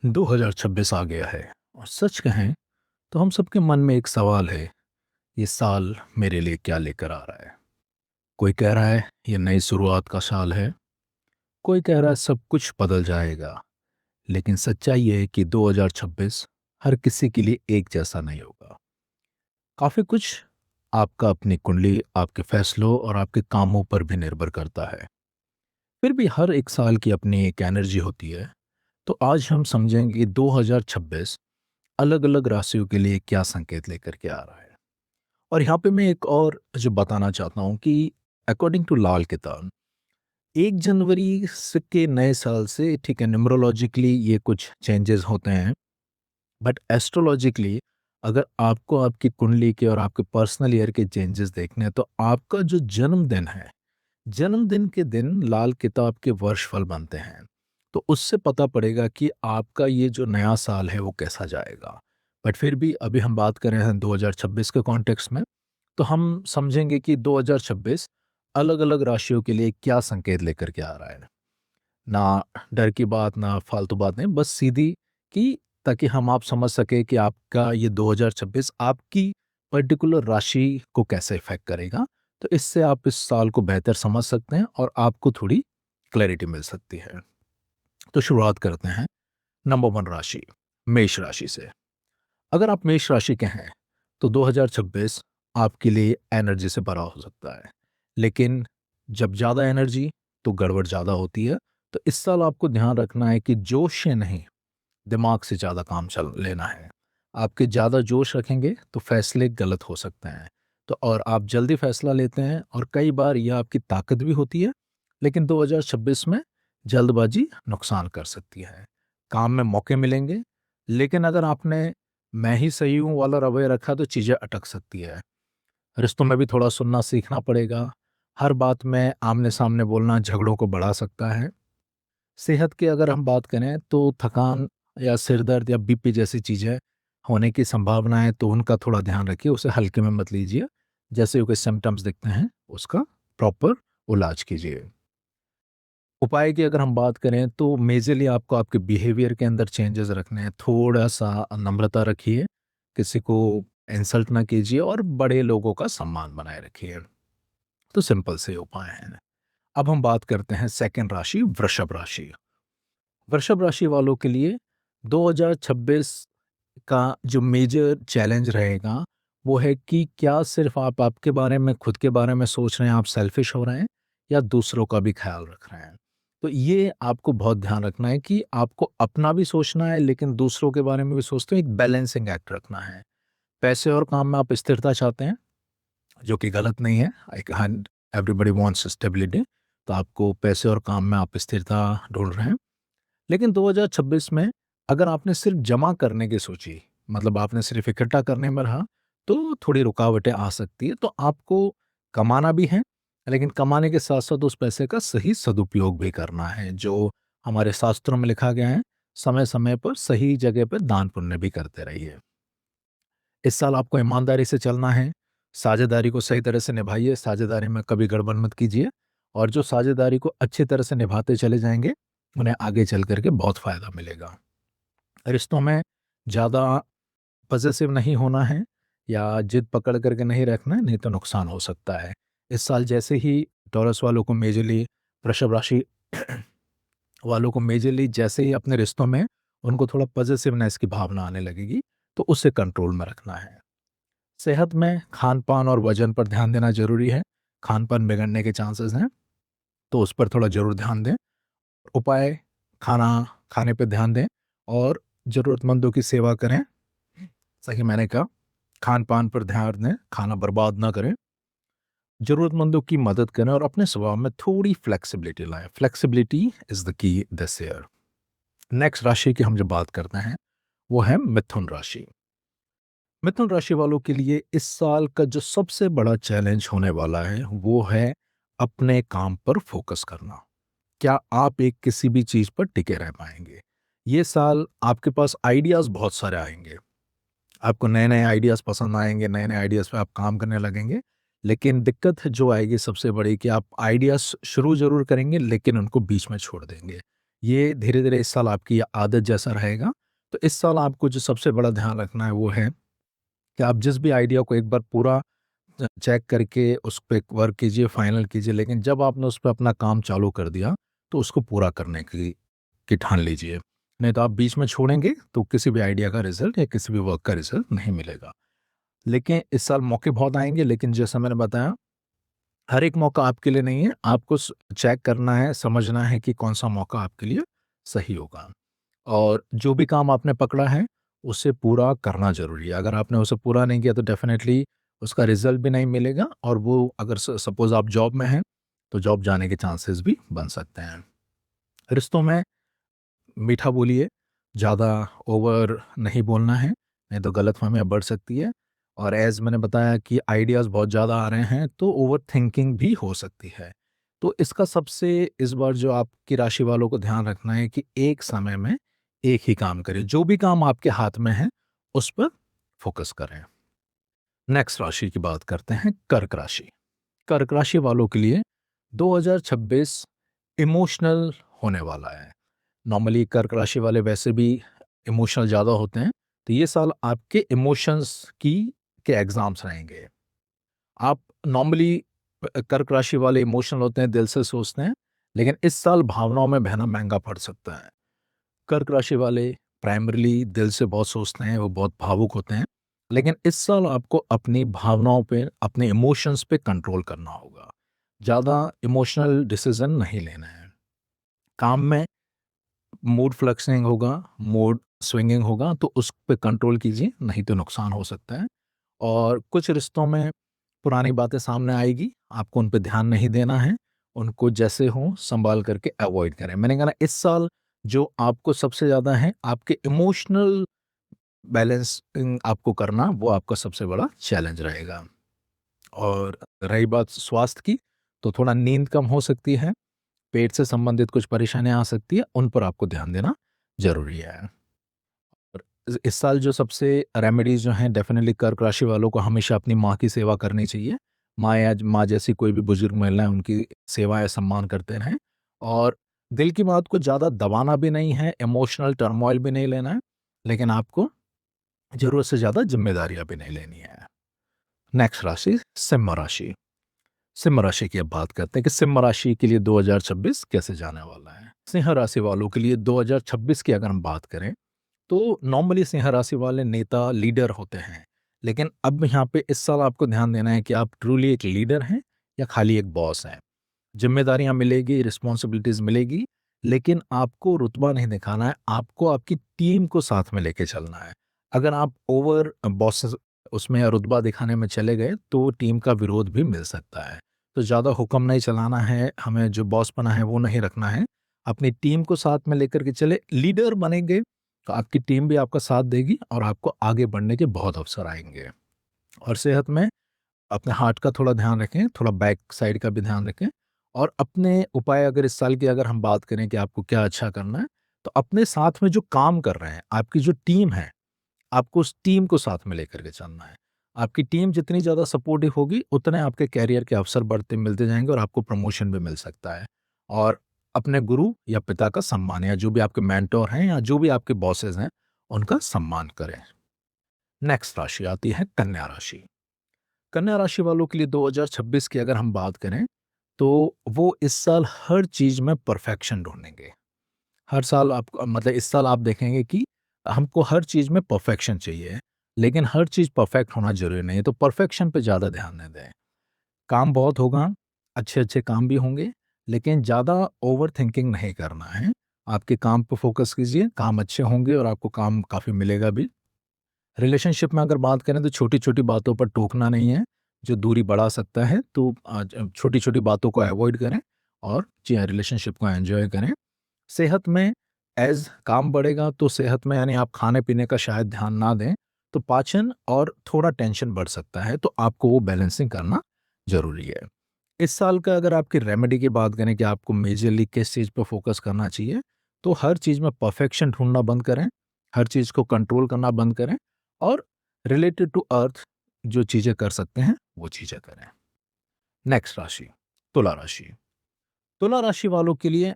2026 आ गया है और सच कहें तो हम सबके मन में एक सवाल है। ये साल मेरे लिए क्या लेकर आ रहा है? कोई कह रहा है ये नई शुरुआत का साल है, कोई कह रहा है सब कुछ बदल जाएगा। लेकिन सच्चाई ये है कि 2026 हर किसी के लिए एक जैसा नहीं होगा। काफी कुछ आपका अपनी कुंडली, आपके फैसलों और आपके कामों पर भी निर्भर करता है। फिर भी हर एक साल की अपनी एक एनर्जी होती है। तो आज हम समझेंगे कि 2026 अलग अलग राशियों के लिए क्या संकेत लेकर के आ रहा है। और यहाँ पे मैं एक और जो बताना चाहता हूँ कि अकॉर्डिंग टू लाल किताब 1 जनवरी के नए साल से, ठीक है, न्यूमरोलॉजिकली ये कुछ चेंजेस होते हैं, बट एस्ट्रोलॉजिकली अगर आपको आपकी कुंडली के और आपके पर्सनल ईयर के चेंजेस देखने हैं तो आपका जो जन्मदिन है, जन्मदिन के दिन लाल किताब के वर्षफल बनते हैं। तो उससे पता पड़ेगा कि आपका ये जो नया साल है वो कैसा जाएगा। बट फिर भी अभी हम बात कर रहे हैं 2026 के कॉन्टेक्स्ट में, तो हम समझेंगे कि 2026 अलग-अलग राशियों के लिए क्या संकेत लेकर के आ रहा है। ना डर की बात, ना फालतू बात नहीं, बस सीधी कि ताकि हम आप समझ सकें कि आपका ये 2026 आपकी पर्टिकुलर राशि को कैसे इफ़ेक्ट करेगा। तो इससे आप इस साल को बेहतर समझ सकते हैं और आपको थोड़ी क्लैरिटी मिल सकती है। तो शुरुआत करते हैं नंबर 1 राशि, मेष राशि से। अगर आप मेष राशि के हैं, तो 2026 आपके लिए एनर्जी से भरा हो सकता है। लेकिन जब ज़्यादा एनर्जी, तो गड़बड़ ज़्यादा होती है। तो इस साल आपको ध्यान रखना है कि जोश से नहीं, दिमाग से ज़्यादा काम चल लेना है। आपके ज़्यादा जोश रखेंगे, तो फैसले गलत हो सकते हैं। तो और आप जल्दी फैसला लेते हैं और कई बार यह आपकी ताकत भी होती है, लेकिन 2026 में जल्दबाजी नुकसान कर सकती है। काम में मौके मिलेंगे, लेकिन अगर आपने मैं ही सही हूँ वाला रवैया रखा तो चीज़ें अटक सकती है। रिश्तों में भी थोड़ा सुनना सीखना पड़ेगा। हर बात में आमने-सामने बोलना झगड़ों को बढ़ा सकता है। सेहत की अगर हम बात करें तो थकान या सिर दर्द या बीपी जैसी चीज़ें होने की संभावना है, तो उनका थोड़ा ध्यान रखिए, उसे हल्के में मत लीजिए। जैसे ही कोई सिम्पटम्स दिखते हैं, उसका प्रॉपर इलाज कीजिए। उपाय की अगर हम बात करें तो मेजरली आपको आपके बिहेवियर के अंदर चेंजेस रखने हैं। थोड़ा-सा नम्रता रखिए, किसी को इंसल्ट ना कीजिए और बड़े लोगों का सम्मान बनाए रखिए। तो सिंपल से उपाय हैं। अब हम बात करते हैं सेकंड राशि, वृषभ राशि। वृषभ राशि वालों के लिए 2026 का जो मेजर चैलेंज रहेगा, वो है कि क्या सिर्फ आप आपके बारे में, खुद के बारे में सोच रहे हैं, आप सेल्फिश हो रहे हैं या दूसरों का भी ख्याल रख रहे हैं। तो ये आपको बहुत ध्यान रखना है कि आपको अपना भी सोचना है, लेकिन दूसरों के बारे में भी सोचते हैं, एक बैलेंसिंग एक्ट रखना है। पैसे और काम में आप स्थिरता चाहते हैं, जो कि गलत नहीं है। एक हन एवरीबॉडी वांट्स स्टेबिलिटी। तो आपको पैसे और काम में आप स्थिरता ढूँढ रहे हैं। लेकिन 2026 में अगर आपने सिर्फ जमा करने की सोची, मतलब आपने सिर्फ इकट्ठा करने में रहा, तो थोड़ी रुकावटें आ सकती है। तो आपको कमाना भी है, लेकिन कमाने के साथ-साथ उस पैसे का सही सदुपयोग भी करना है, जो हमारे शास्त्रों में लिखा गया है, समय-समय पर सही जगह पर दान पुण्य भी करते रहिए। इस साल आपको ईमानदारी से चलना है, साझेदारी को सही तरह से निभाइए, साझेदारी में कभी गड़बड़ मत कीजिए और जो साझेदारी को अच्छी तरह से निभाते चले जाएँगे, उन्हें आगे चल कर के बहुत फ़ायदा मिलेगा। रिश्तों में ज़्यादा पॉसेसिव नहीं होना है या जिद पकड़ कर के नहीं रखना है, नहीं तो नुकसान हो सकता है। इस साल जैसे ही टॉरस वालों को मेजरली, वृषभ राशि वालों को मेजरली जैसे ही अपने रिश्तों में उनको थोड़ा पॉसेसिवनेस की भावना आने लगेगी, तो उसे कंट्रोल में रखना है। सेहत में खान-पान और वज़न पर ध्यान देना ज़रूरी है। खान-पान बिगड़ने के चांसेस हैं, तो उस पर थोड़ा ज़रूर ध्यान दें। उपाय, खाना खाने पे ध्यान दें और ज़रूरतमंदों की सेवा करें। सही मैंने कहा, खान-पान पर ध्यान दें, खाना बर्बाद ना करें। ज़रूरतमंदों की मदद करें और अपने स्वभाव में थोड़ी फ्लेक्सिबिलिटी लाएँ। Flexibility is the key this year. Next राशि की हम जो बात करते हैं, वो है मिथुन राशि। मिथुन राशि वालों के लिए इस साल का जो सबसे बड़ा चैलेंज होने वाला है, वो है अपने काम पर फोकस करना। क्या आप एक किसी भी चीज़ पर टिके रह पाएँगे? ये साल आपके पास आइडियाज़ बहुत सारे आएँगे। आपको नए-नए आइडियाज़ पसंद आएँगे, नए-नए आइडियाज़ पे आप काम करने लगेंगे। लेकिन दिक्कत जो आएगी सबसे बड़ी कि आप आइडियाज़ शुरू ज़रूर करेंगे, लेकिन उनको बीच में छोड़ देंगे। ये धीरे धीरे इस साल आपकी ये आदत जैसा रहेगा। तो इस साल आपको जो सबसे बड़ा ध्यान रखना है वो है कि आप जिस भी आइडिया को एक बार पूरा चेक करके उस पे वर्क कीजिए, फाइनल कीजिए, लेकिन जब आपने उस पे अपना काम चालू कर दिया, तो उसको पूरा करने की ठान लीजिए। नहीं तो आप बीच में छोड़ेंगे, तो किसी भी आइडिया का रिज़ल्ट या किसी भी वर्क का रिज़ल्ट नहीं मिलेगा। लेकिन इस साल मौके बहुत आएँगे, लेकिन जैसा मैंने बताया, हर एक मौका आपके लिए नहीं है। आपको चेक करना है, समझना है कि कौन-सा मौका आपके लिए सही होगा। और जो भी काम आपने पकड़ा है, उसे पूरा करना ज़रूरी है। अगर आपने उसे पूरा नहीं किया तो डेफ़िनेटली उसका रिज़ल्ट भी नहीं मिलेगा, और वो अगर सपोज़ आप जॉब में हैं, तो जॉब जाने के चांसेस भी बन सकते हैं। रिश्तों में मीठा बोलिए, ज़्यादा ओवर नहीं बोलना है, नहीं तो गलतफ़हमियाँ बढ़ सकती है। और ऐज़ मैंने बताया कि आइडियाज़ बहुत ज़्यादा आ रहे हैं, तो ओवरथिंकिंग भी हो सकती है। तो इसका सबसे इस बार जो आपकी राशि वालों को ध्यान रखना है कि एक समय में एक ही काम करें। जो भी काम आपके हाथ में है, उस पर फ़ोकस करें। नेक्स्ट राशि की बात करते हैं, कर्क राशि। कर्क राशि वालों के लिए 2026 इमोशनल होने वाला है। नॉर्मली कर्क राशि वाले वैसे भी इमोशनल ज़्यादा होते हैं, तो ये साल आपके इमोशंस के एग्ज़ाम्स रहेंगे। आप नॉर्मली कर्क राशि वाले इमोशनल होते हैं, दिल से सोचते हैं, लेकिन इस साल भावनाओं में बहना महँगा पड़ सकता है। कर्क राशि वाले प्राइमरीली दिल से बहुत सोचते हैं, वो बहुत भावुक होते हैं, लेकिन इस साल आपको अपनी भावनाओं पे, अपने इमोशंस पे कंट्रोल करना होगा। ज़्यादा इमोशनल डिसीज़न नहीं लेना है। काम में मूड फ्लक्सिंग होगा, मूड स्विंगिंग होगा, तो उस पे कंट्रोल कीजिए, नहीं तो नुकसान हो सकता है। और कुछ रिश्तों में पुरानी बातें सामने आएगी, आपको उन पे ध्यान नहीं देना है, उनको जैसे हों सँभाल करके अवॉइड करें। मैंने कहा ना, इस साल जो आपको सबसे ज़्यादा है, आपके इमोशनल बैलेंसिंग आपको करना, वो आपका सबसे बड़ा चैलेंज रहेगा। और रही बात स्वास्थ्य की, तो थोड़ा नींद कम हो सकती है, पेट से संबंधित कुछ परेशानियाँ आ सकती है, उन पर आपको ध्यान देना ज़रूरी है। और इस साल जो सबसे रेमेडीज़ जो हैं, डेफ़िनिटली कर्क राशि वालों को हमेशा अपनी माँ की सेवा करनी चाहिए। माँ या माँ जैसी कोई भी बुज़ुर्ग महिला है, उनकी सेवा या सम्मान करते रहें। और दिल की बात को ज़्यादा दबाना भी नहीं है, इमोशनल टर्मॉइल भी नहीं लेना है, लेकिन आपको ज़रूरत से ज़्यादा ज़िम्मेदारियाँ भी नहीं लेनी है। नेक्स्ट राशि, सिंह राशि। सिंह राशि की अब बात करते हैं कि सिंह राशि के लिए 2026 कैसे जाने वाला है। सिंह राशि वालों के लिए 2026 की अगर हम बात करें, तो नॉर्मली सिंह राशि वाले नेता, लीडर होते हैं। लेकिन अब यहाँ पे इस साल आपको ध्यान देना है कि आप ट्रूली एक लीडर हैं या खाली एक बॉस हैं। ज़िम्मेदारियाँ मिलेगी, रिस्पॉन्सिबिलिटीज़ मिलेगी, लेकिन आपको रुतबा नहीं दिखाना है, आपको आपकी टीम को साथ में लेके चलना है। अगर आप ओवर बॉस उसमें रुतबा दिखाने में चले गए, तो टीम का विरोध भी मिल सकता है। तो ज़्यादा हुक्म नहीं चलाना है, हमें जो बॉसपना है वो नहीं रखना है। अपनी टीम को साथ में लेकर के चले, लीडर बनेंगे, तो आपकी टीम भी आपका साथ देगी और आपको आगे बढ़ने के बहुत अवसर आएँगे। और सेहत में अपने हार्ट का थोड़ा ध्यान रखें, थोड़ा बैक साइड का भी ध्यान रखें। और अपने उपाय अगर इस साल की अगर हम बात करें कि आपको क्या अच्छा करना है, तो अपने साथ में जो काम कर रहे हैं, आपकी जो टीम है, आपको उस टीम को साथ में लेकर के चलना है। आपकी टीम जितनी ज़्यादा सपोर्टिव होगी, उतने आपके करियर के अवसर बढ़ते मिलते जाएँगे और आपको प्रमोशन भी मिल सकता है। और अपने गुरु या पिता का सम्मान, या जो भी आपके मेंटर हैं या जो भी आपके बॉसेस हैं, उनका सम्मान करें। नेक्स्ट राशि आती है कन्या राशि। कन्या राशि वालों के लिए 2026 की अगर हम बात करें, तो वो इस साल हर चीज़ में परफेक्शन ढूँढेंगे। हर साल आप मतलब इस साल आप देखेंगे कि हमको हर चीज़ में परफेक्शन चाहिए, लेकिन हर चीज़ परफेक्ट होना ज़रूरी नहीं है, तो परफेक्शन पे ज़्यादा ध्यान ना दें। काम बहुत होगा, अच्छे-अच्छे काम भी होंगे, लेकिन ज़्यादा ओवरथिंकिंग नहीं करना है। आपके काम पे फ़ोकस कीजिए, काम अच्छे होंगे और आपको काम काफ़ी मिलेगा भी। रिलेशनशिप में अगर बात करें, तो छोटी-छोटी बातों पर टोकना नहीं है, जो दूरी बढ़ा सकता है, तो छोटी-छोटी बातों को अवॉइड करें और जी हाँ, रिलेशनशिप को एन्जॉय करें। सेहत में ऐज़ काम बढ़ेगा, तो सेहत में यानी आप खाने-पीने का शायद ध्यान ना दें, तो पाचन और थोड़ा टेंशन बढ़ सकता है, तो आपको वो बैलेंसिंग करना ज़रूरी है। इस साल का अगर आपकी रेमेडी की बात करें कि आपको मेजरली किस चीज़ पे फ़ोकस करना चाहिए, तो हर चीज़ में परफेक्शन ढूँढना बंद करें, हर चीज़ को कंट्रोल करना बंद करें और रिलेटेड टू अर्थ जो चीज़ें कर सकते हैं, वो चीज़ें करें। नेक्स्ट राशि, तुला राशि। तुला राशि वालों के लिए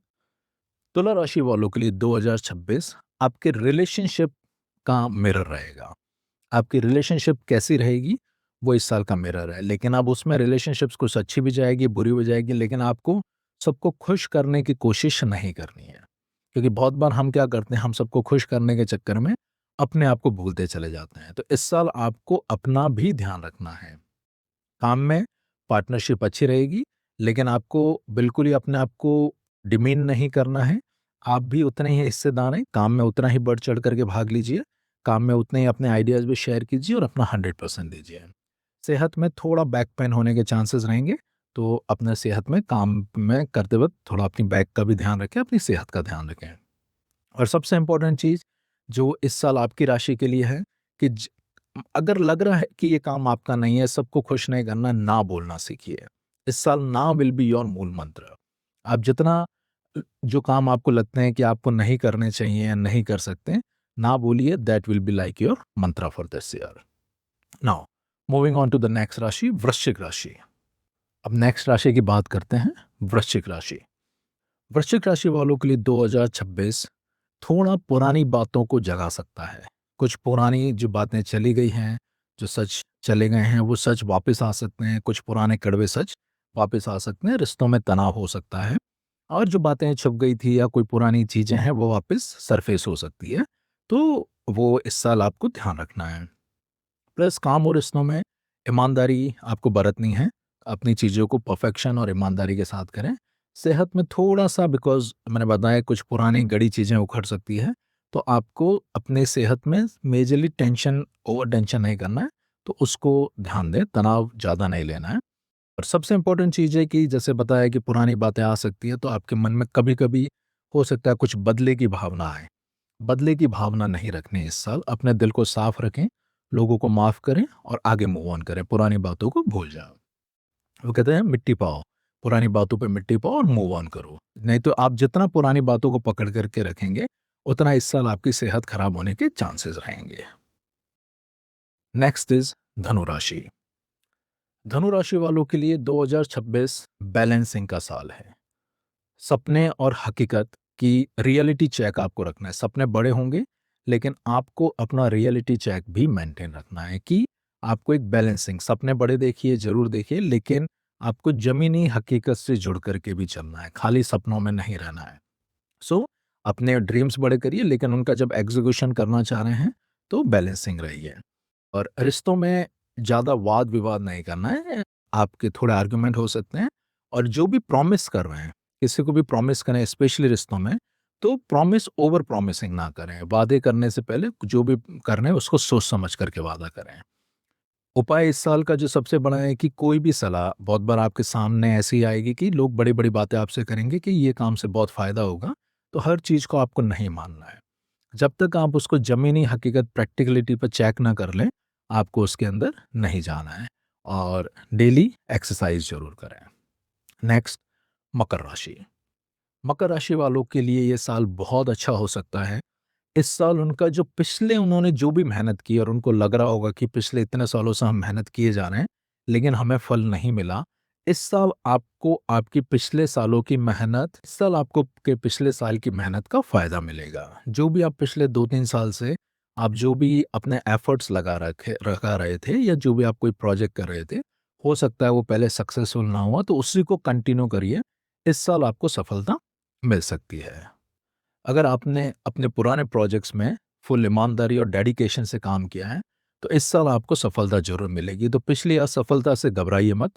तुला राशि वालों के लिए 2026 आपके रिलेशनशिप का मिरर रहेगा। आपकी रिलेशनशिप कैसी रहेगी, वो इस साल का मिरर है। लेकिन अब उसमें रिलेशनशिप्स कुछ अच्छी भी जाएगी, बुरी भी जाएगी, लेकिन आपको सबको खुश करने की कोशिश नहीं करनी है। क्योंकि बहुत बार हम क्या करते हैं, हम सबको खुश करने के चक्कर में अपने आप को भूलते चले जाते हैं। तो इस साल आपको अपना भी ध्यान रखना है। काम में पार्टनरशिप अच्छी रहेगी, लेकिन आपको बिल्कुल ही अपने आप को डिमीन नहीं करना है। आप भी उतने ही हिस्सेदार हैं, काम में उतना ही बढ़ चढ़ करके भाग लीजिए, काम में उतने ही अपने आइडियाज़ भी शेयर कीजिए और अपना 100% दीजिए। सेहत में थोड़ा बैक पेन होने के चांसेस रहेंगे, तो अपने सेहत में काम में करते वक़्त थोड़ा अपनी बैक का भी ध्यान रखें, अपनी सेहत का ध्यान रखें। और सबसे इम्पोर्टेंट चीज़ जो इस साल आपकी राशि के लिए है कि अगर लग रहा है कि ये काम आपका नहीं है, सबको खुश नहीं करना, ना बोलना सीखिए। इस साल ना विल बी योर मूल मंत्र। आप जितना जो काम आपको लगते हैं कि आपको नहीं करने चाहिए या नहीं कर सकते, ना बोलिए, that will be like your mantra for this year. Now moving on to the next rashi, Vrishchik राशि। अब नेक्स्ट राशि की बात करते हैं, वृश्चिक राशि। वृश्चिक राशि वालों के लिए 2026 थोड़ा पुरानी बातों को जगा सकता है। कुछ पुरानी जो बातें चली गई हैं, जो सच चले गए हैं, वो सच वापस आ सकते हैं। कुछ पुराने कड़वे सच वापस आ सकते हैं। रिश्तों में तनाव हो सकता है और जो बातें छुप गई थी या कोई पुरानी चीज़ें हैं, वो वापस सरफेस हो सकती है। तो वो इस साल आपको ध्यान रखना है। प्लस काम और रिश्तों में ईमानदारी आपको बरतनी है। अपनी चीज़ों को परफेक्शन और ईमानदारी के साथ करें। सेहत में थोड़ा-सा, बिकॉज़ मैंने बताया कुछ पुरानी गड़ी चीज़ें उखड़ सकती है, तो आपको अपने सेहत में मेजरली टेंशन, ओवर टेंशन नहीं करना है, तो उसको ध्यान दें, तनाव ज़्यादा नहीं लेना है। और सबसे इम्पोर्टेंट चीज़ है कि जैसे बताया कि पुरानी बातें आ सकती हैं, तो आपके मन में कभी-कभी हो सकता है कुछ बदले की भावना आए। बदले की भावना नहीं रखनी है इस साल। अपने दिल को साफ रखें, लोगों को माफ़ करें और आगे मूव ऑन करें, पुरानी बातों को भूल जाओ। वो कहते हैं मिट्टी पाओ, पुरानी बातों पे मिट्टी पाओ और मूव ऑन करो। नहीं तो आप जितना पुरानी बातों को पकड़ करके रखेंगे, उतना इस साल आपकी सेहत खराब होने के चांसेस रहेंगे। नेक्स्ट इज़ धनु राशि। धनु राशि वालों के लिए 2026 बैलेंसिंग का साल है। सपने और हकीकत की रियलिटी चेक आपको रखना है। सपने बड़े होंगे, लेकिन आपको अपना रियलिटी चेक भी मेंटेन रखना है कि आपको एक बैलेंसिंग, सपने बड़े देखिए, ज़रूर देखिए, लेकिन आपको ज़मीनी हकीकत से जुड़ करके भी चलना है, खाली सपनों में नहीं रहना है। सो अपने ड्रीम्स बड़े करिए, लेकिन उनका जब एग्ज़ीक्यूशन करना चाह रहे हैं, तो बैलेंसिंग रहिए। और रिश्तों में ज़्यादा वाद-विवाद नहीं करना है। आपके थोड़े आर्गुमेंट हो सकते हैं और जो भी प्रॉमिस कर रहे हैं, किसी को भी प्रॉमिस करें, स्पेशली रिश्तों में, तो प्रॉमिस ओवर प्रॉमिसिंग ना करें। वादे करने से पहले जो भी कर रहे हैं, उसको सोच समझ करके वादा करें। उपाय इस साल का जो सबसे बड़ा है कि कोई भी सलाह बहुत बार आपके सामने ऐसी आएगी कि लोग बड़ी-बड़ी बातें आपसे करेंगे कि ये काम से बहुत फ़ायदा होगा, तो हर चीज़ को आपको नहीं मानना है। जब तक आप उसको ज़मीनी हकीकत प्रैक्टिकलिटी पर चेक ना कर लें, आपको उसके अंदर नहीं जाना है। और डेली एक्सरसाइज़ ज़रूर करें। नेक्स्ट, मकर राशि। मकर राशि वालों के लिए ये साल बहुत अच्छा हो सकता है। इस साल उनका जो पिछले उन्होंने जो भी मेहनत की और उनको लग रहा होगा कि पिछले इतने सालों से हम मेहनत किए जा रहे हैं, लेकिन हमें फल नहीं मिला। इस साल आपको आपकी पिछले सालों की मेहनत, इस साल आपको के पिछले साल की मेहनत का फ़ायदा मिलेगा। जो भी आप पिछले 2-3 साल से आप जो भी अपने एफर्ट्स लगा रहे थे या जो भी आप कोई प्रोजेक्ट कर रहे थे, हो सकता है वो पहले सक्सेसफुल ना हुआ, तो उसी को कंटिन्यू करिए। इस साल आपको सफलता मिल सकती है। अगर आपने अपने पुराने प्रोजेक्ट्स में फुल ईमानदारी और डेडिकेशन से काम किया है, तो इस साल आपको सफलता ज़रूर मिलेगी। तो पिछली असफलता से घबराइए मत।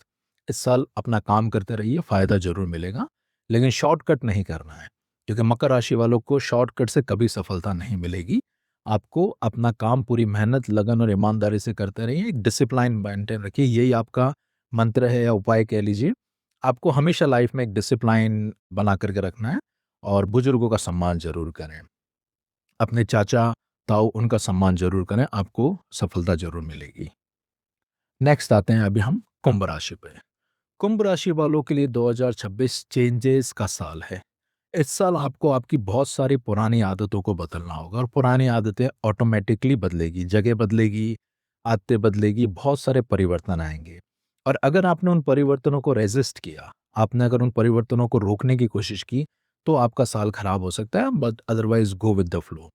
इस साल अपना काम करते रहिए, फ़ायदा ज़रूर मिलेगा, लेकिन शॉर्टकट नहीं करना है, क्योंकि मकर राशि वालों को शॉर्टकट से कभी सफलता नहीं मिलेगी। आपको अपना काम पूरी मेहनत, लगन और ईमानदारी से करते रहिए। एक डिसिप्लिन मेंटेन रखिए, यही आपका मंत्र है या उपाय कह लीजिए। आपको हमेशा लाइफ में एक डिसिप्लिन बना करके रखना है और बुजुर्गों का सम्मान ज़रूर करें। अपने चाचा, ताऊ, उनका सम्मान ज़रूर करें, आपको सफलता ज़रूर मिलेगी। नेक्स्ट आते हैं अभी हम कुंभ राशि पे। कुंभ राशि वालों के लिए 2026 चेंजेस का साल है। इस साल आपको आपकी बहुत सारी पुरानी आदतों को बदलना होगा और पुरानी आदतें ऑटोमेटिकली बदलेगी, जगह बदलेगी, आदतें बदलेगी, बहुत सारे परिवर्तन आएँगे। और अगर आपने उन परिवर्तनों को रेज़िस्ट किया, आपने अगर उन परिवर्तनों को रोकने की कोशिश की, तो आपका साल खराब हो सकता है, but otherwise go with the flow.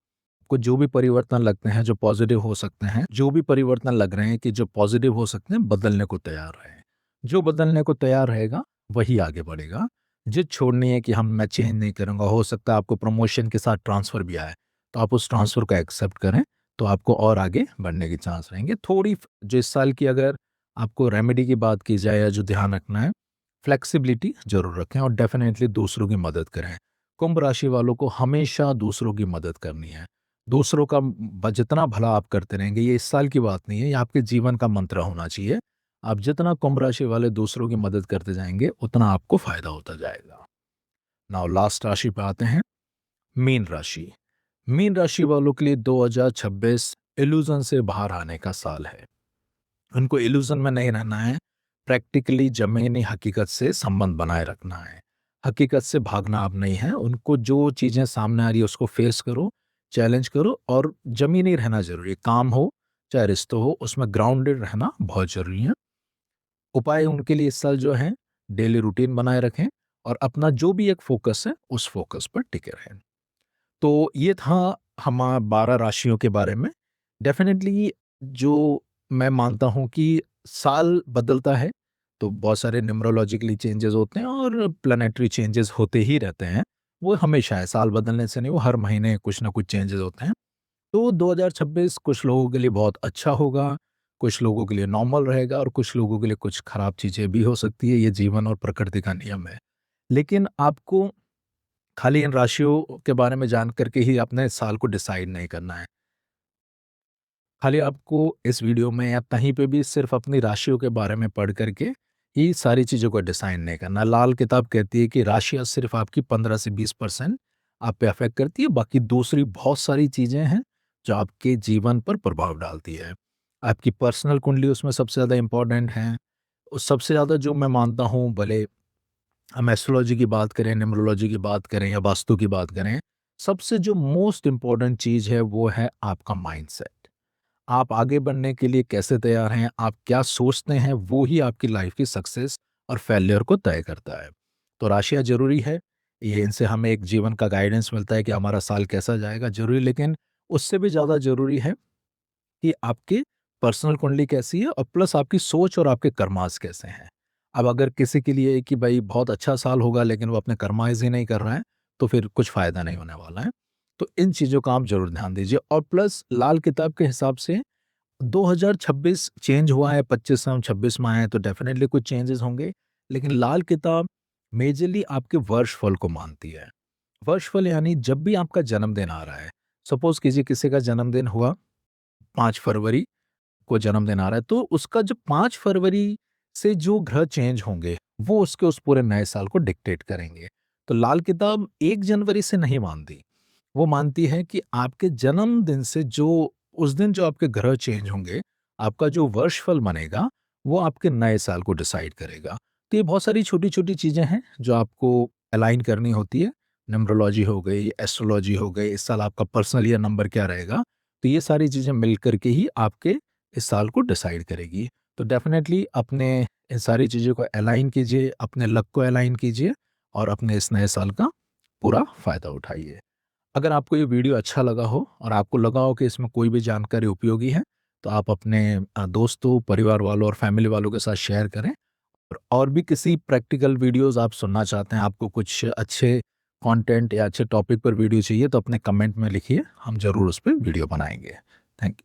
को जो भी परिवर्तन लगते हैं जो पॉजिटिव हो सकते हैं, जो भी परिवर्तन लग रहे हैं कि जो पॉजिटिव हो सकते हैं, बदलने को तैयार रहें। जो बदलने को तैयार रहेगा वही आगे बढ़ेगा। जिद छोड़नी है कि हम मैं चेंज नहीं करूँगा। हो सकता है आपको प्रमोशन के साथ ट्रांसफ़र भी आए, तो आप उस ट्रांसफ़र को एक्सेप्ट करें, तो आपको और आगे बढ़ने के चांस रहेंगे। थोड़ी जो इस साल की अगर आपको रेमेडी की बात की जाए या जो ध्यान रखना है, फ्लेक्सिबिलिटी ज़रूर रखें और डेफ़िनेटली दूसरों की मदद करें। कुंभ राशि वालों को हमेशा दूसरों की मदद करनी है। दूसरों का जितना भला आप करते रहेंगे, ये इस साल की बात नहीं है, ये आपके जीवन का मंत्र होना चाहिए। आप जितना कुंभ राशि वाले दूसरों की मदद करते जाएंगे, उतना आपको फायदा होता जाएगा। नाउ लास्ट राशि पे आते हैं, मीन राशि। मीन राशि वालों के लिए 2026 इल्यूजन से बाहर आने का साल है। उनको इल्यूजन में नहीं रहना है, प्रैक्टिकली ज़मीनी हकीकत से संबंध बनाए रखना है। हकीकत से भागना अब नहीं है, उनको जो चीज़ें सामने आ रही है उसको फेस करो, चैलेंज करो और ज़मीनी रहना ज़रूरी है। काम हो, चाहे रिश्ते हो, उसमें ग्राउंडेड रहना बहुत ज़रूरी है। उपाय उनके लिए इस साल जो है, डेली रूटीन बनाए रखें और अपना जो भी एक फ़ोकस है, उस फ़ोकस पर टिके रहें। तो ये था हम 12 राशियों के बारे में। डेफ़िनेटली जो मैं मानता हूँ कि साल बदलता है, तो बहुत सारे न्यूमरोलॉजिकली चेंजेज़ होते हैं और प्लैनेटरी चेंजेज़ होते ही रहते हैं। वो हमेशा है, साल बदलने से नहीं, वो हर महीने कुछ ना कुछ चेंजेज़ होते हैं। तो 2026 कुछ लोगों के लिए बहुत अच्छा होगा, कुछ लोगों के लिए नॉर्मल रहेगा और कुछ लोगों के लिए कुछ खराब चीज़ें भी हो सकती है, ये जीवन और प्रकृति का नियम है। लेकिन आपको खाली इन राशियों के बारे में जान कर के ही अपने साल को डिसाइड नहीं करना है। खाली आपको इस वीडियो में या कहीं पे भी सिर्फ अपनी राशियों के बारे में पढ़ कर के ही सारी चीज़ों को डिसाइड नहीं करना। लाल किताब कहती है कि राशियाँ सिर्फ आपकी 15 से 20% आप पे अफ़ेक्ट करती है, बाकी दूसरी बहुत सारी चीज़ें हैं जो आपके जीवन पर प्रभाव डालती है। आपकी पर्सनल कुंडली उसमें सबसे ज़्यादा इम्पोर्टेंट है। सबसे ज़्यादा जो मैं मानता हूँ, भले हम एस्ट्रोलॉजी की बात करें, न्यूमरोलॉजी की बात करें या वास्तु की बात करें, सबसे जो मोस्ट इम्पोर्टेंट चीज़ है वो है आपका माइंडसेट। आप आगे बढ़ने के लिए कैसे तैयार हैं, आप क्या सोचते हैं, वो ही आपकी लाइफ की सक्सेस और फेलियर को तय करता है। तो राशियाँ ज़रूरी है, ये इनसे हमें एक जीवन का गाइडेंस मिलता है कि हमारा साल कैसा जाएगा ज़रूरी, लेकिन उससे भी ज़्यादा ज़रूरी है कि आपकी पर्सनल कुंडली कैसी है और प्लस आपकी सोच और आपके कर्मास कैसे हैं। अब अगर किसी के लिए कि भाई बहुत अच्छा साल होगा लेकिन वो अपने कर्माइज़ ही नहीं कर रहा है, तो फिर कुछ फ़ायदा नहीं होने वाला है। तो इन चीज़ों का आप ज़रूर ध्यान दीजिए और प्लस लाल किताब के हिसाब से 2026 चेंज हुआ है, 25 से हम 26 में आए हैं तो डेफ़िनेटली कुछ चेंजेज़ होंगे। लेकिन लाल किताब मेजरली आपके वर्षफल को मानती है। वर्षफल यानी जब भी आपका जन्मदिन आ रहा है, सपोज़ कीजिए किसी का जन्मदिन हुआ 5 फरवरी को जन्मदिन आ रहा है, तो उसका जो 5 फरवरी से जो ग्रह चेंज होंगे, वो उसके उस पूरे नए साल को डिक्टेट करेंगे। तो लाल किताब 1 जनवरी से नहीं मानती, वो मानती है कि आपके जन्मदिन से जो उस दिन जो आपके ग्रह चेंज होंगे, आपका जो वर्षफल बनेगा, वो आपके नए साल को डिसाइड करेगा। तो ये बहुत सारी छोटी-छोटी चीज़ें हैं, जो आपको अलाइन करनी होती है। न्यूमरोलॉजी हो गई, एस्ट्रोलॉजी हो गई, इस साल आपका पर्सनल ईयर नंबर क्या रहेगा, तो ये सारी चीज़ें मिल कर के ही आपके इस साल को डिसाइड करेगी। तो डेफ़िनेटली अपने इन सारी चीज़ों को अलाइन कीजिए, अपने लक को अलाइन कीजिए और अपने इस नए साल का पूरा फ़ायदा उठाइए। अगर आपको ये वीडियो अच्छा लगा हो और आपको लगा हो कि इसमें कोई भी जानकारी उपयोगी है, तो आप अपने दोस्तों, परिवार वालों और फैमिली वालों के साथ शेयर करें। और भी किसी प्रैक्टिकल वीडियोज़ आप सुनना चाहते हैं, आपको कुछ अच्छे कंटेंट या अच्छे टॉपिक पर वीडियो चाहिए, तो अपने कमेंट में लिखिए, हम ज़रूर उस पे वीडियो बनाएँगे। Thank you.